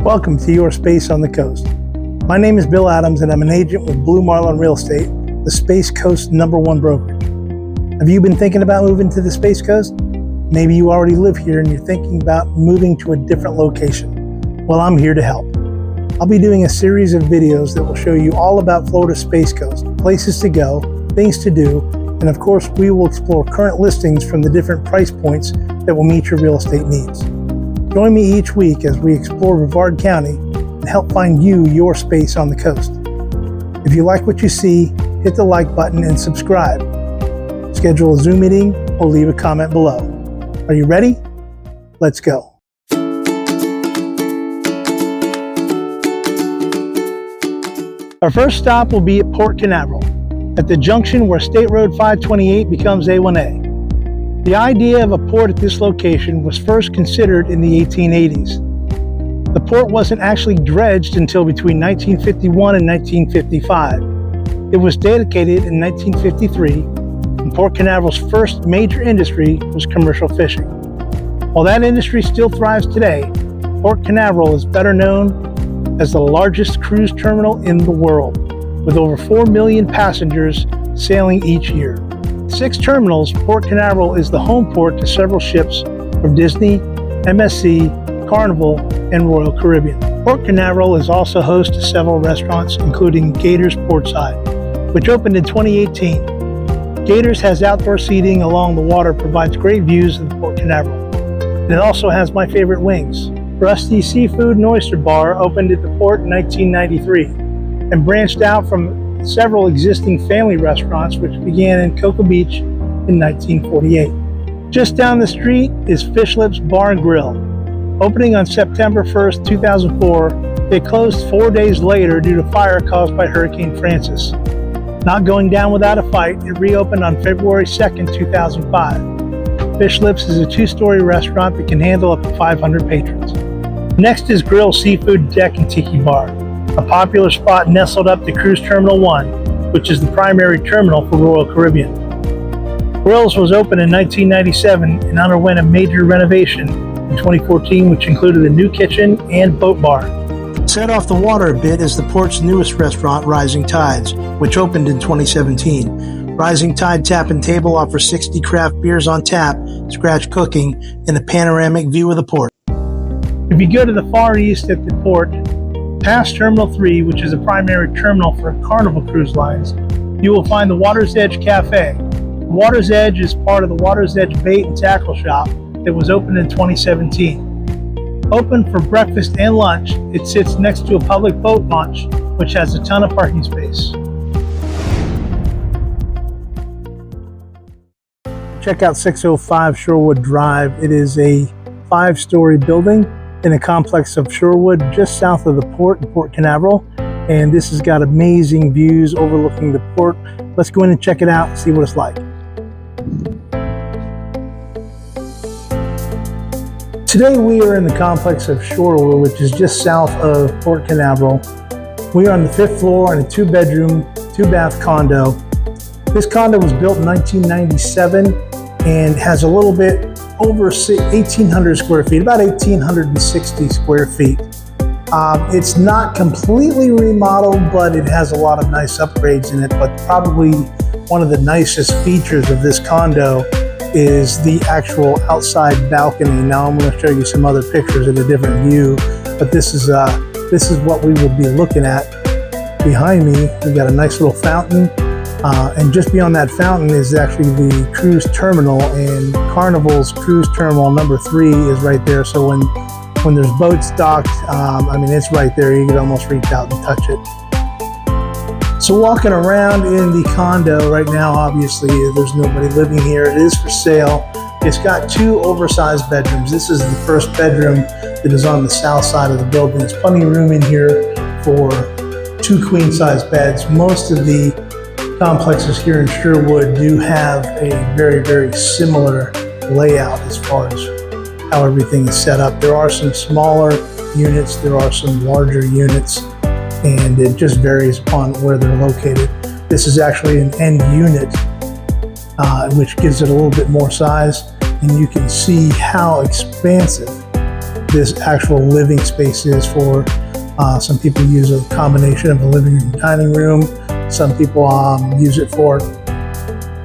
Welcome to Your Space on the Coast. My name is Bill Adams and I'm an agent with Blue Marlin Real Estate, the Space Coast's #1 brokerage. Have you been thinking about moving to the Space Coast? Maybe you already live here and you're thinking about moving to a different location. Well, I'm here to help. I'll be doing a series of videos that will show you all about Florida's Space Coast, places to go, things to do, and of course we will explore current listings from the different price points that will meet your real estate needs. Join me each week as we explore Brevard County and help find you your space on the coast. If you like what you see, hit the like button and subscribe. Schedule a Zoom meeting or leave a comment below. Are you ready? Let's go. Our first stop will be at Port Canaveral, at the junction where State Road 528 becomes A1A. The idea of a port at this location was first considered in the 1880s. The port wasn't actually dredged until between 1951 and 1955. It was dedicated in 1953, and Port Canaveral's first major industry was commercial fishing. While that industry still thrives today, Port Canaveral is better known as the largest cruise terminal in the world, with over 4 million passengers sailing each year. 6 terminals, Port Canaveral is the home port to several ships from Disney, MSC, Carnival, and Royal Caribbean. Port Canaveral is also host to several restaurants, including Gators Portside, which opened in 2018. Gators has outdoor seating along the water, provides great views of the Port Canaveral. And it also has my favorite wings. Rusty Seafood and Oyster Bar opened at the port in 1993 and branched out from several existing family restaurants which began in Cocoa Beach in 1948. Just down the street is Fish Lips Bar and Grill. Opening on September 1st, 2004, it closed 4 days later due to fire caused by Hurricane Francis. Not going down without a fight, it reopened on February 2nd, 2005. Fish Lips is a 2-story restaurant that can handle up to 500 patrons. Next is Grill Seafood Deck and Tiki Bar, a popular spot nestled up to Cruise Terminal 1, which is the primary terminal for Royal Caribbean. Grills was opened in 1997 and underwent a major renovation in 2014, which included a new kitchen and boat bar. Set off the water a bit is the port's newest restaurant, Rising Tides, which opened in 2017. Rising Tide Tap and Table offers 60 craft beers on tap, scratch cooking, and a panoramic view of the port. If you go to the far east at the port, past Terminal 3, which is a primary terminal for Carnival Cruise Lines, you will find the Water's Edge Cafe. Water's Edge is part of the Water's Edge Bait and Tackle Shop that was opened in 2017. Open for breakfast and lunch, it sits next to a public boat launch, which has a ton of parking space. Check out 605 Shorewood Drive. It is a 5-story building in a complex of Shorewood just south of the port in Port Canaveral, and this has got amazing views overlooking the port. Let's go in and check it out and see what it's like. Today we are in the complex of Shorewood, which is just south of Port Canaveral. We are on the 5th floor in a 2-bedroom, 2-bath condo. This condo was built in 1997 and has a little bit over 1,800 square feet, about 1,860 square feet. It's not completely remodeled, but it has a lot of nice upgrades in it. But probably one of the nicest features of this condo is the actual outside balcony. Now I'm going to show you some other pictures at a different view, but this is what we will be looking at. Behind me, we got a nice little fountain. And just beyond that fountain is actually the cruise terminal, and Carnival's cruise terminal number 3 is right there. So when there's boats docked, it's right there. You could almost reach out and touch it. So walking around in the condo right now, obviously there's nobody living here. It is for sale. It's got 2 oversized bedrooms. This is the first bedroom that is on the south side of the building. There's plenty of room in here for 2 queen-size beds. Most of the complexes here in Sherwood do have a very, very similar layout as far as how everything is set up. There are some smaller units, there are some larger units, and it just varies upon where they're located. This is actually an end unit, which gives it a little bit more size, and you can see how expansive this actual living space is for. Some people use a combination of a living room, dining room. Some people use it for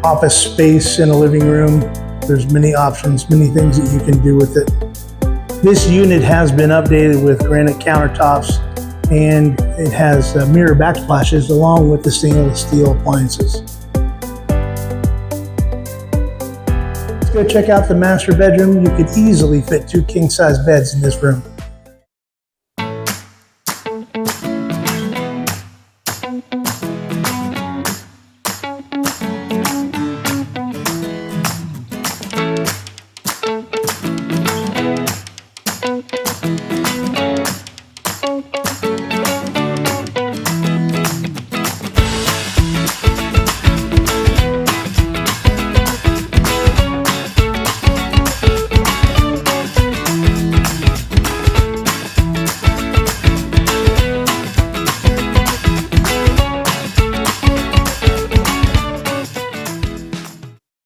office space in a living room. There's many options, many things that you can do with it. This unit has been updated with granite countertops, and it has mirror backsplashes along with the stainless steel appliances. Let's go check out the master bedroom. You could easily fit 2 king-size beds in this room.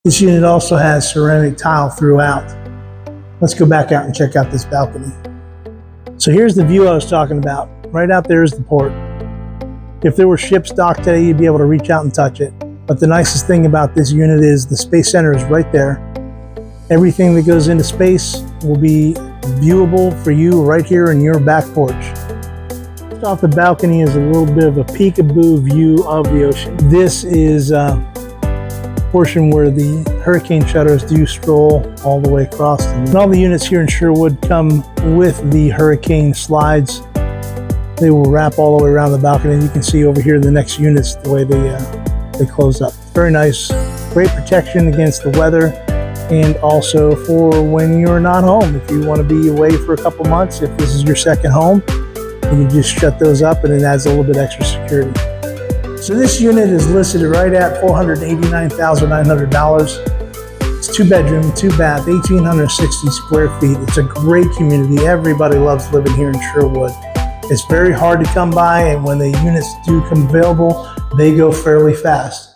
This unit also has ceramic tile throughout. Let's go back out and check out this balcony. So here's the view I was talking about. Right out there is the port. If there were ships docked today, you'd be able to reach out and touch it. But the nicest thing about this unit is the space center is right there. Everything that goes into space will be viewable for you right here in your back porch. Just off the balcony is a little bit of a peekaboo view of the ocean. This is portion where the hurricane shutters do stroll all the way across. And all the units here in Sherwood come with the hurricane slides. They will wrap all the way around the balcony, and you can see over here the next units the way they close up. Very nice, great protection against the weather, and also for when you're not home. If you want to be away for a couple months, if this is your second home, you can just shut those up and it adds a little bit extra security. So this unit is listed right at $489,900. It's 2 bedroom, 2 bath, 1,860 square feet. It's a great community. Everybody loves living here in Sherwood. It's very hard to come by, and when the units do come available, they go fairly fast.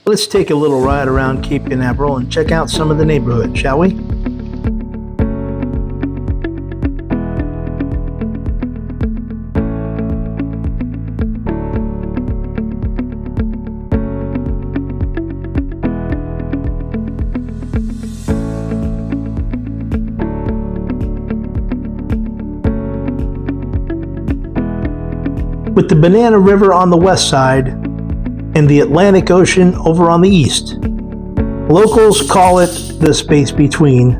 Let's take a little ride around Cape Canaveral and check out some of the neighborhood, shall we? With the Banana River on the west side and the Atlantic Ocean over on the east, locals call it the space between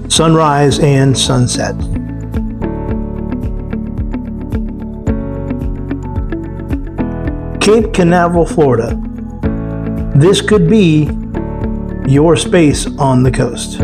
sunrise and sunset. Cape Canaveral, Florida. This could be your space on the coast.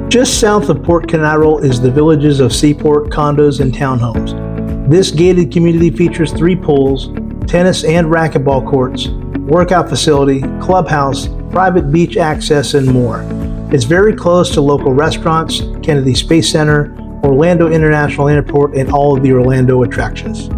Just south of Port Canaveral is the villages of Seaport condos and townhomes. This gated community features 3 pools, tennis and racquetball courts, workout facility, clubhouse, private beach access, and more. It's very close to local restaurants, Kennedy Space Center, Orlando International Airport, and all of the Orlando attractions.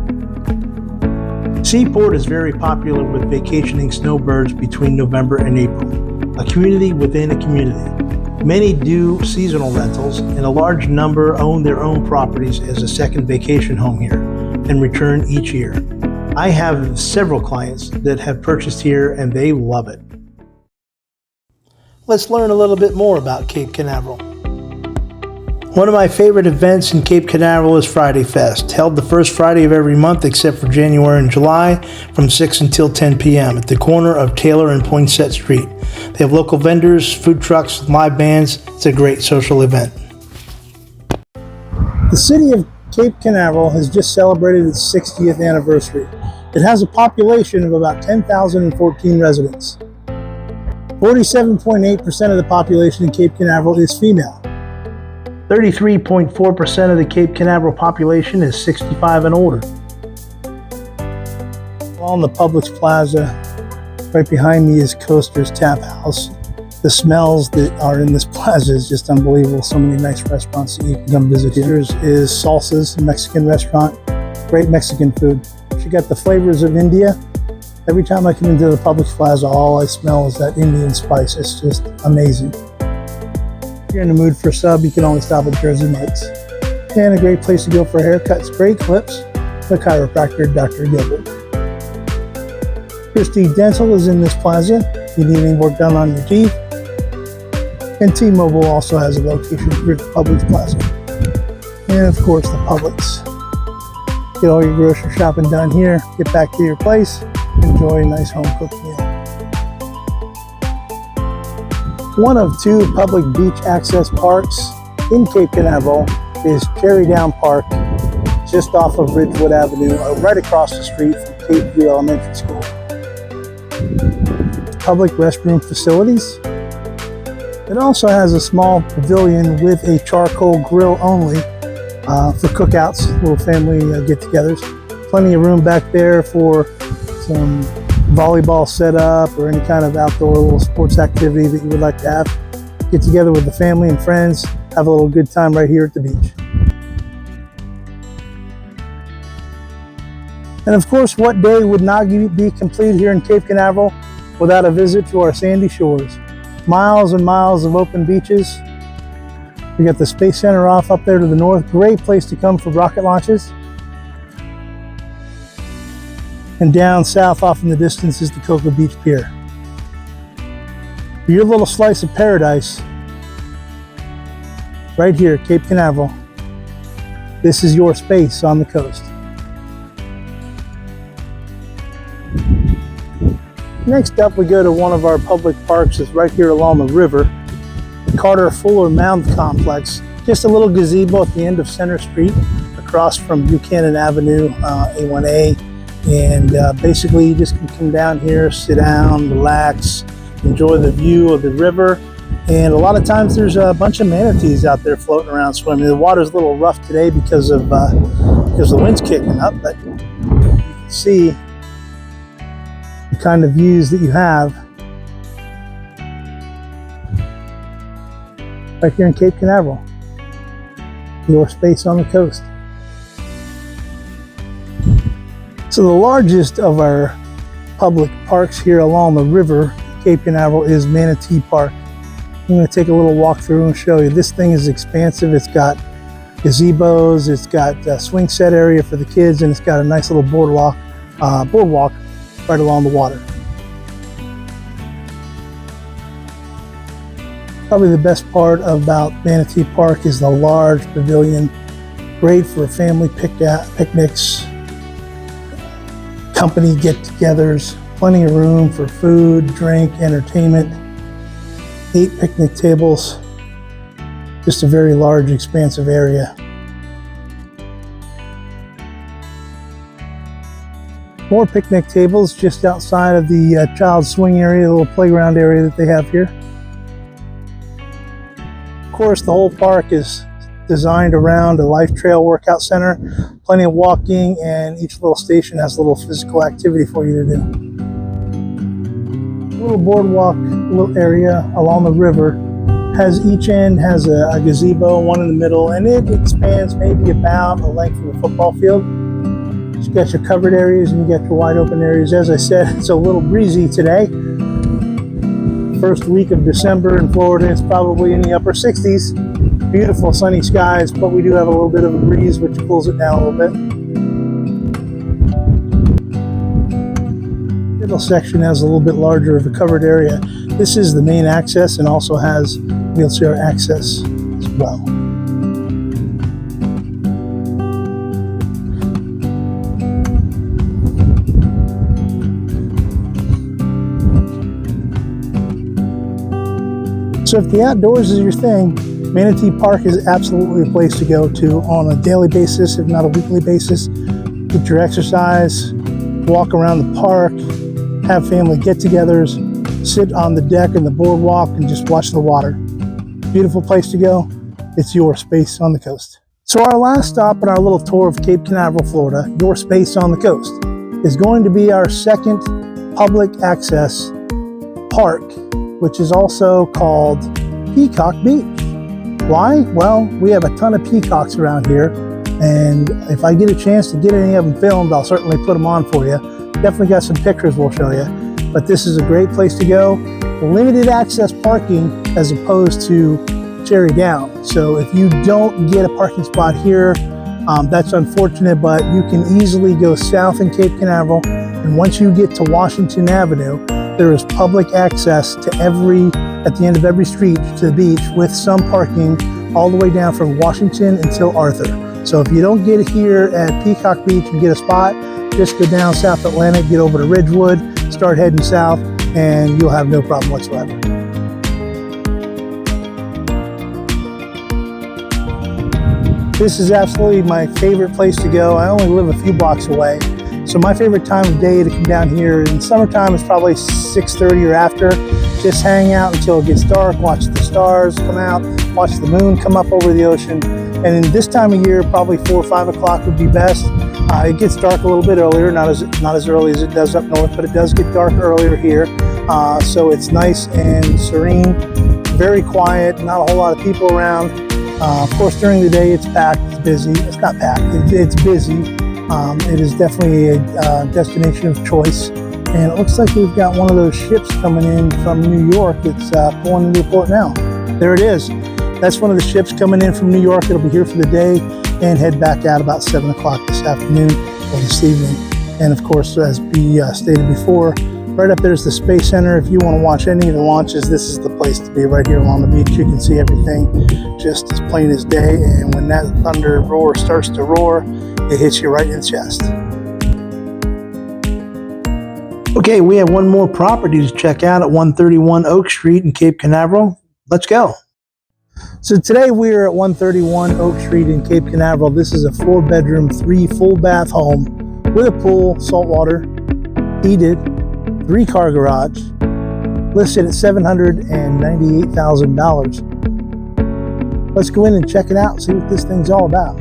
Seaport is very popular with vacationing snowbirds between November and April, a community within a community. Many do seasonal rentals, and a large number own their own properties as a second vacation home here and return each year. I have several clients that have purchased here and they love it. let's learn a little bit more about Cape Canaveral. One of my favorite events in Cape Canaveral is Friday Fest, held the first Friday of every month except for January and July from 6 until 10 p.m. at the corner of Taylor and Poinsett Street. They have local vendors, food trucks, live bands. It's a great social event. The city of Cape Canaveral has just celebrated its 60th anniversary. It has a population of about 10,014 residents. 47.8% of the population in Cape Canaveral is female. 33.4% of the Cape Canaveral population is 65 and older. On the Publix Plaza, right behind me is Coaster's Tap House. The smells that are in this plaza is just unbelievable. So many nice restaurants that you can come visit here. Is Salsa's, a Mexican restaurant. Great Mexican food. She got the flavors of India. Every time I come into the Publix Plaza, all I smell is that Indian spice. It's just amazing. If you're in the mood for a sub, you can always stop at Jersey Mike's. And a great place to go for haircuts, great clips, the chiropractor, Dr. Gilbert. Christie Dental is in this plaza. If you need any work done on your teeth. And T-Mobile also has a location here at the Publix Plaza. And of course, the Publix. Get all your grocery shopping done here, get back to your place, enjoy a nice home-cooked meal. One of two public beach access parks in Cape Canaveral is Cherry Down Park, just off of Ridgewood Avenue, right across the street from Cape View Elementary School. Public restroom facilities. It also has a small pavilion with a charcoal grill only for cookouts, little family get-togethers. Plenty of room back there for some volleyball setup or any kind of outdoor little sports activity that you would like to have. Get together with the family and friends, have a little good time right here at the beach. And of course, what day would not be complete here in Cape Canaveral without a visit to our sandy shores? Miles and miles of open beaches. We got the Space Center off up there to the north. Great place to come for rocket launches. And down south off in the distance is the Cocoa Beach Pier. For your little slice of paradise, right here at Cape Canaveral, this is your space on the coast. Next up, we go to one of our public parks. It's right here along the river, the Carter Fuller Mound Complex. Just a little gazebo at the end of Center Street, across from Buchanan Avenue, A1A. And basically you just can come down here, sit down, relax, enjoy the view of the river. And a lot of times there's a bunch of manatees out there floating around swimming. The water's a little rough today because the wind's kicking up, but you can see the kind of views that you have right here in Cape Canaveral, your space on the coast. So the largest of our public parks here along the river, Cape Canaveral, is Manatee Park. I'm going to take a little walk through and show you. This thing is expansive. It's got gazebos, it's got a swing set area for the kids, and it's got a nice little boardwalk right along the water. Probably the best part about Manatee Park is the large pavilion, great for family picnics, company get-togethers, plenty of room for food, drink, entertainment, 8 picnic tables, just a very large, expansive area. More picnic tables just outside of the child swing area, the little playground area that they have here. Of course, the whole park is designed around a life trail workout center. Plenty of walking, and each little station has a little physical activity for you to do. A little boardwalk, little area along the river. Each end has a gazebo, one in the middle, and it expands maybe about the length of a football field. You got your covered areas and you got your wide open areas. As I said, it's a little breezy today. First week of December in Florida, it's probably in the upper 60s. Beautiful sunny skies, but we do have a little bit of a breeze which cools it down a little bit. Middle section has a little bit larger of a covered area. This is the main access and also has wheelchair access as well. So if the outdoors is your thing, Manatee Park is absolutely a place to go to on a daily basis, if not a weekly basis. Get your exercise, walk around the park, have family get-togethers, sit on the deck and the boardwalk and just watch the water. Beautiful place to go. It's your space on the coast. So our last stop in our little tour of Cape Canaveral, Florida, your space on the coast, is going to be our second public access park, which is also called Peacock Beach. Why? Well, we have a ton of peacocks around here, and if I get a chance to get any of them filmed, I'll certainly put them on for you. Definitely got some pictures we'll show you, but this is a great place to go. Limited access parking as opposed to Cherry Down. So if you don't get a parking spot here, that's unfortunate, but you can easily go south in Cape Canaveral, and once you get to Washington Avenue, there is public access to at the end of every street to the beach, with some parking all the way down from Washington until Arthur. So if you don't get here at Peacock Beach and get a spot, just go down South Atlantic, get over to Ridgewood, start heading south, and you'll have no problem whatsoever. This is absolutely my favorite place to go. I only live a few blocks away. So my favorite time of day to come down here in summertime is probably 6:30 or after. Just hang out until it gets dark, watch the stars come out, watch the moon come up over the ocean. And in this time of year, probably 4 or 5 o'clock would be best. It gets dark a little bit earlier, not as early as it does up north, but it does get dark earlier here. So it's nice and serene, very quiet, not a whole lot of people around. Of course, during the day it's packed, it's busy. It's not packed, it's busy. It is definitely a destination of choice. And it looks like we've got one of those ships coming in from New York. It's pulling into the port now. There it is. That's one of the ships coming in from New York. It'll be here for the day and head back out about 7 o'clock this afternoon or this evening. And of course, as we stated before, right up there's the Space Center. If you want to watch any of the launches, this is the place to be, right here along the beach. You can see everything just as plain as day. And when that thunder roar starts to roar, it hits you right in the chest. Okay, we have one more property to check out at 131 Oak Street in Cape Canaveral. Let's go. So today we are at 131 Oak Street in Cape Canaveral. This is a 4-bedroom, 3 full bath home with a pool, saltwater, heated, 3-car garage, listed at $798,000. Let's go in and check it out and see what this thing's all about.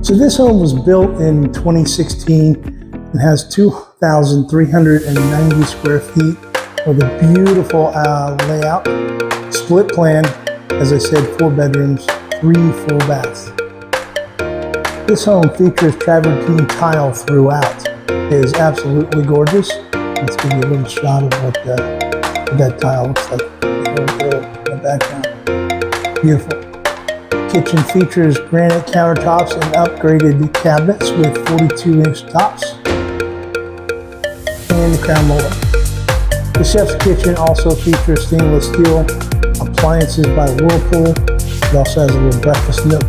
So this home was built in 2016 and has 2,390 square feet with a beautiful layout, split plan, as I said, 4 bedrooms, 3 full baths. This home features travertine tile throughout. It is absolutely gorgeous. Let's give you a little shot of what that tile looks like in the background. Beautiful. Kitchen features granite countertops and upgraded cabinets with 42-inch tops and the crown molding. The chef's kitchen also features stainless steel appliances by Whirlpool. It also has a little breakfast nook.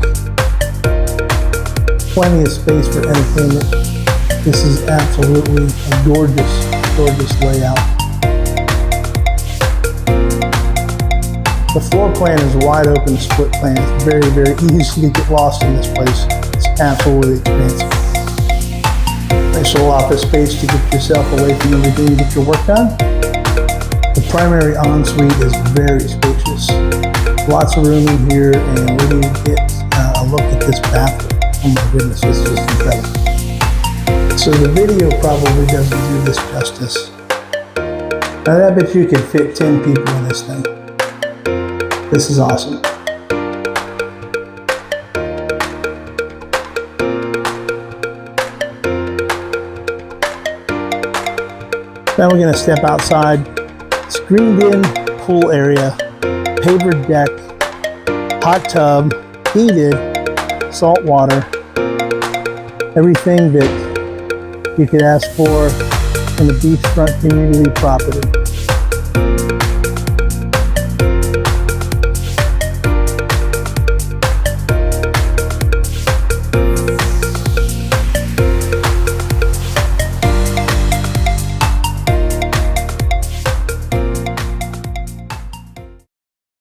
Plenty of space for entertainment. This is absolutely a gorgeous layout. The floor plan is a wide open split plan. It's very easy to get lost in this place. It's absolutely expansive. Nice little office space to get yourself away from everything and get your work done. The primary ensuite is very spacious. Lots of room in here, and when you get a look at this bathroom, oh my goodness, it's just incredible. So the video probably doesn't do this justice. I bet you could fit 10 people in this thing. This is awesome. Now we're going to step outside. Screened in pool area, pavered deck, hot tub, heated, salt water, everything that you could ask for in a beachfront community property.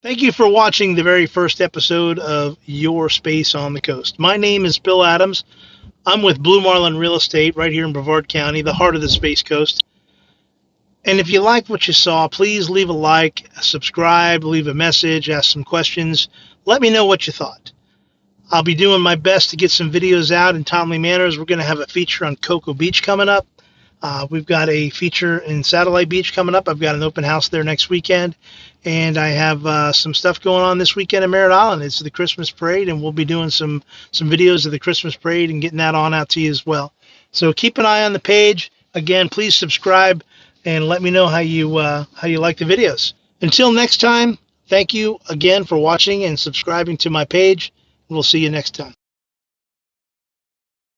Thank you for watching the very first episode of Your Space on the Coast. My name is Bill Adams. I'm with Blue Marlin Real Estate right here in Brevard County, the heart of the Space Coast. And if you like what you saw, please leave a like, subscribe, leave a message, ask some questions. Let me know what you thought. I'll be doing my best to get some videos out in timely manners. We're going to have a feature on Cocoa Beach coming up. We've got a feature in Satellite Beach coming up. I've got an open house there next weekend. And I have some stuff going on this weekend in Merritt Island. It's the Christmas parade, and we'll be doing some videos of the Christmas parade and getting that on out to you as well. So keep an eye on the page. Again, please subscribe and let me know how you like the videos. Until next time, thank you again for watching and subscribing to my page. We'll see you next time.